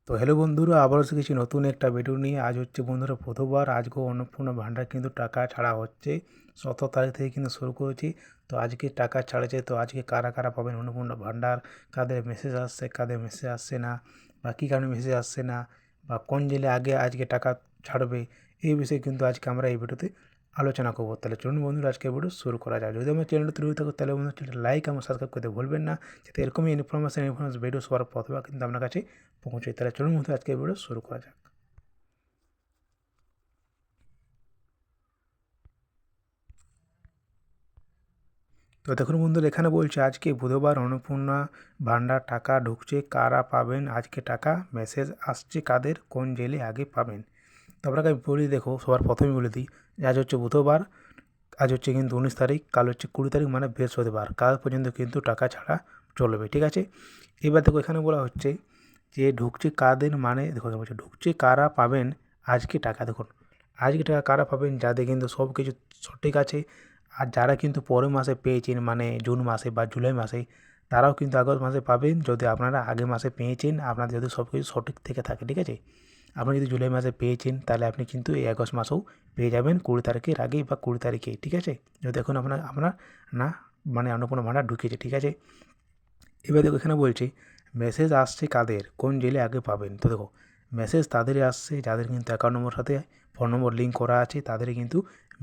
তো হ্যালো বন্ধুরা, আবারও শিখেছি নতুন একটা ভিডিও নিয়ে। আজ হচ্ছে বন্ধুরা বুধবার, আজকেও অন্নপূর্ণা ভান্ডার কিন্তু টাকা ছাড়া হচ্ছে। 17 তারিখ থেকে কিন্তু শুরু করেছি। তো আজকে টাকা ছাড়েছে, তো আজকে কারা কারা পাবেন অন্নপূর্ণা ভান্ডার, কাদের মেসেজ আসছে, কাদের মেসেজ আসছে না, বা কী কারণে মেসেজ আসছে না, বা কোন জেলে আগে আজকে টাকা ছাড়বে, এই বিষয়ে কিন্তু আজকে আমরা এই ভিডিওতে আলোচনা করবো। তাহলে চলুন বন্ধুরা আজকে ভিডিও শুরু করা যায়। যদি আমার চ্যানেলটা তৈরি থাকো তাহলে বন্ধুরা চ্যানেলটা লাইক এবং সাবস্ক্রাইব করতে ভুলবেন না, যাতে এরকমই ইনফরমেশন ভিডিও সবার প্রথমে কিন্তু আপনার কাছে পৌঁছে। তাহলে চলুন বন্ধুরা আজকে ভিডিও শুরু করা যাক। তো দেখুন বন্ধুরা, এখানে বলছে আজকে বুধবার অন্নপূর্ণা ভান্ডার টাকা ঢুকছে, কারা পাবেন আজকে টাকা, মেসেজ আসছে কাদের, কোন জেলে আগে পাবেন। তো আপনাকে আমি বলি, দেখো সবার প্রথমে বলে দিই যে আজ হচ্ছে বুধবার, আজ হচ্ছে কিন্তু 19 তারিখ, কাল হচ্ছে 20 তারিখ মানে বৃহস্পতিবার, কাল পর্যন্ত কিন্তু টাকা ছাড়া চলবে, ঠিক আছে। এবার দেখো এখানে বলা হচ্ছে যে ঢুকছে কাদের, মানে দেখো বলছে ঢুকছে কারা পাবেন আজকে টাকা। দেখুন আজকে টাকা কারা পাবেন, যাদের কিন্তু সব কিছু সঠিক আছে, আর যারা কিন্তু পরের মাসে পেয়েছেন মানে জুন মাসে বা জুলাই মাসে, তারাও কিন্তু আগস্ট মাসে পাবেন। যদি আপনারা আগের মাসে পেয়েছেন, আপনাদের যদি সব কিছু সঠিক থেকে থাকে, ঠিক আছে। আপনি যদি জুলাই মাসে পেয়েছেন তাহলে আপনি কিন্তু এই আগস্ট মাসেও পেয়ে যাবেন 20 তারিখের আগেই বা 20 তারিখেই, ঠিক আছে। যদি এখন আপনার আপনার না মানে অন্য কোনো ভাড়া ঢুকেছে, ঠিক আছে। এবার দেখো এখানে বলছি মেসেজ আসছে কাদের, কোন জেলে আগে পাবেন। তো দেখো মেসেজ তাদেরই আসছে যাদের কিন্তু অ্যাকাউন্ট নম্বর সাথে ফোন নম্বর লিঙ্ক করা আছে, তাদেরই কিন্তু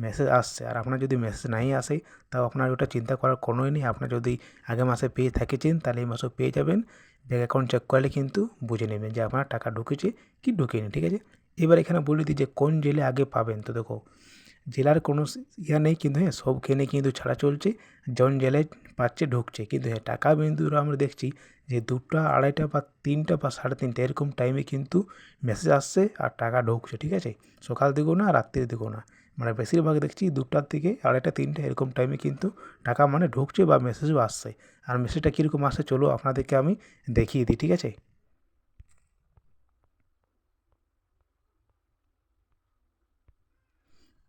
মেসেজ আসছে। আর আপনার যদি মেসেজ নাই আসে, তাও আপনার ওটা চিন্তা করার কোনোই নেই। আপনার যদি আগের মাসে পেয়ে থাকেছেন তাহলে এই মাসেও পেয়ে যাবেন। ব্যাঙ্ক অ্যাকাউন্ট চেক করলে কিন্তু বুঝে নেবেন যে আপনার টাকা ঢুকেছে কি ঢুকেনি, ঠিক আছে। এবার এখানে বলে দিই যে কোন জেলে আগে পাবেন। তো দেখো জেলার কোনো ইয়া নেই, কিন্তু হ্যাঁ সবখানে কিন্তু ছাড়া চলছে, জন জেলায় পাচ্ছে ঢুকছে। কিন্তু হ্যাঁ টাকা কিন্তু আমরা দেখছি যে 2টা 2:30 বা 3টা বা 3:30 এরকম টাইমে কিন্তু মেসেজ আসছে আর টাকা ঢুকছে, ঠিক আছে। সকাল দিকেও না, রাত্রির দিকেও না, মানে বেশিরভাগ দেখছি 2টার দিকে, 2:30 3টে এরকম টাইমে কিন্তু টাকা মানে ঢুকছে বা মেসেজও আসছে। আর মেসেজটা কীরকম আসছে চলো আপনাদেরকে আমি দেখিয়ে দিই, ঠিক আছে।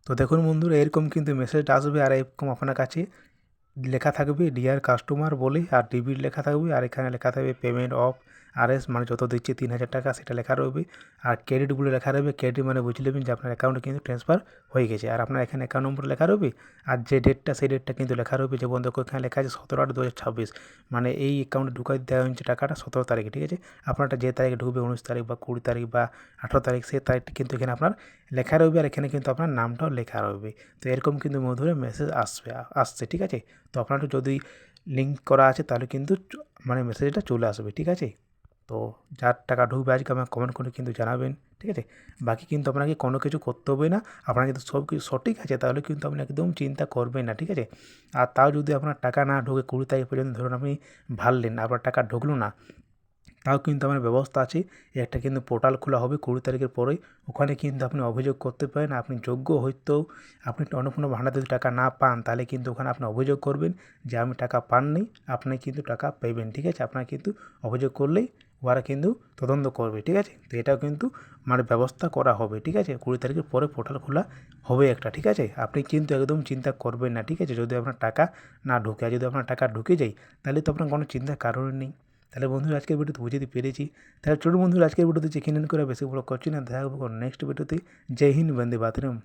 তো দেখুন বন্ধুরা, এরকম কিন্তু মেসেজটা আসবে, আর এরকম আপনার কাছে লেখা থাকবে ডিয়ার কাস্টমার বলে, আর ডিবিট লেখা থাকবে, আর এখানে লেখা থাকবে পেমেন্ট অফ আরএস, মানে যত দিচ্ছে 3,000 টাকা সেটা লেখা রয়েবে। আর ক্রেডিট বলে লেখা রয়েবে, ক্রেডিট মানে বুঝে নেবেন যে আপনার অ্যাকাউন্টে কিন্তু ট্রান্সফার হয়ে গেছে। আর আপনার এখানে অ্যাকাউন্ট নম্বর লেখা রয়েবে, আর যে ডেটটা সেই ডেটটা কিন্তু লেখা রয়েবে। যেমন দেখো এখানে লেখা আছে 17/8/2026, মানে এই অ্যাকাউন্টে ঢুকাই দেওয়া হচ্ছে টাকাটা 17 তারিখে, ঠিক আছে। আপনারটা যে তারিখে ঢুকবে 19 তারিখ বা 20 তারিখ বা 18 তারিখ, সেই তারিখটা কিন্তু এখানে আপনার লেখা রয়েবে, আর এখানে কিন্তু আপনার নামটাও লেখা রয়েবে। তো এরকম কিন্তু মধুরে মেসেজ আসছে, ঠিক আছে। তো আপনার যদি লিঙ্ক করা আছে তাহলে কিন্তু মানে মেসেজটা চলে আসবে, ঠিক আছে। তো যার টাকা ঢুকবে আজকে আমাকে কমেন্ট করে কিন্তু জানাবেন, ঠিক আছে। বাকি কিন্তু আপনাকে কোনো কিছু করতে হবে না, আপনার যদি সব কিছু সঠিক আছে তাহলে কিন্তু আপনি একদম চিন্তা করবেন না, ঠিক আছে। আর তাও যদি আপনার টাকা না ঢোকে 20 তারিখ পর্যন্ত, ধরুন আপনি ভাবলেন আপনার টাকা ঢুকলো না, তাও কিন্তু আমার ব্যবস্থা আছে। একটা কিন্তু পোর্টাল খোলা হবে 20 তারিখের পরেই, ওখানে কিন্তু আপনি অভিযোগ করতে পারেন। আপনি যোগ্য হয়তো আপনি অন্নপূর্ণা ভান্ডার যদি টাকা না পান, তাহলে কিন্তু ওখানে আপনি অভিযোগ করবেন যে আমি টাকা পাননি, আপনি কিন্তু টাকা পাবেন, ঠিক আছে। আপনার কিন্তু অভিযোগ করলেই ওরা কিন্তু তদন্ত করবে, ঠিক আছে। তো এটাও কিন্তু মানে ব্যবস্থা করা হবে, ঠিক আছে। 20 তারিখের পরে পোর্টাল খোলা হবে একটা, ঠিক আছে। আপনি কিন্তু একদম চিন্তা করবেন না, ঠিক আছে, যদি আপনার টাকা না ঢোকে। আর যদি আপনার টাকা ঢুকে যায় তাহলে তো আপনার কোনো চিন্তার কারণ নেই। তাহলে বন্ধুরা আজকের ভিডিওতে বুঝতে পেরেছি। তাহলে চলুন বন্ধুরা আজকের ভিডিওতে চেক ইন করে বেশি বড় করছি না, দেখা হবে নেক্সট ভিডিওতে। জয় হিন্দ, বন্দে মাতরম।